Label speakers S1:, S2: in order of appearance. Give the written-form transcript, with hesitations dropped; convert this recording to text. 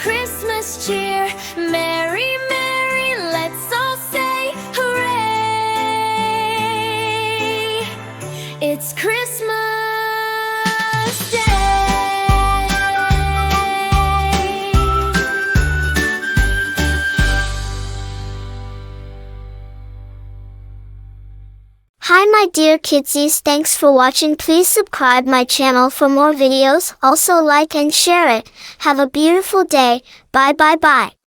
S1: Christmas cheer. Merry, merry, let's all say hooray! It's Christmas Day.
S2: Hi my dear kidsies, thanks for watching. Please subscribe my channel for more videos. Also like and share it. Have a beautiful day. Bye bye bye.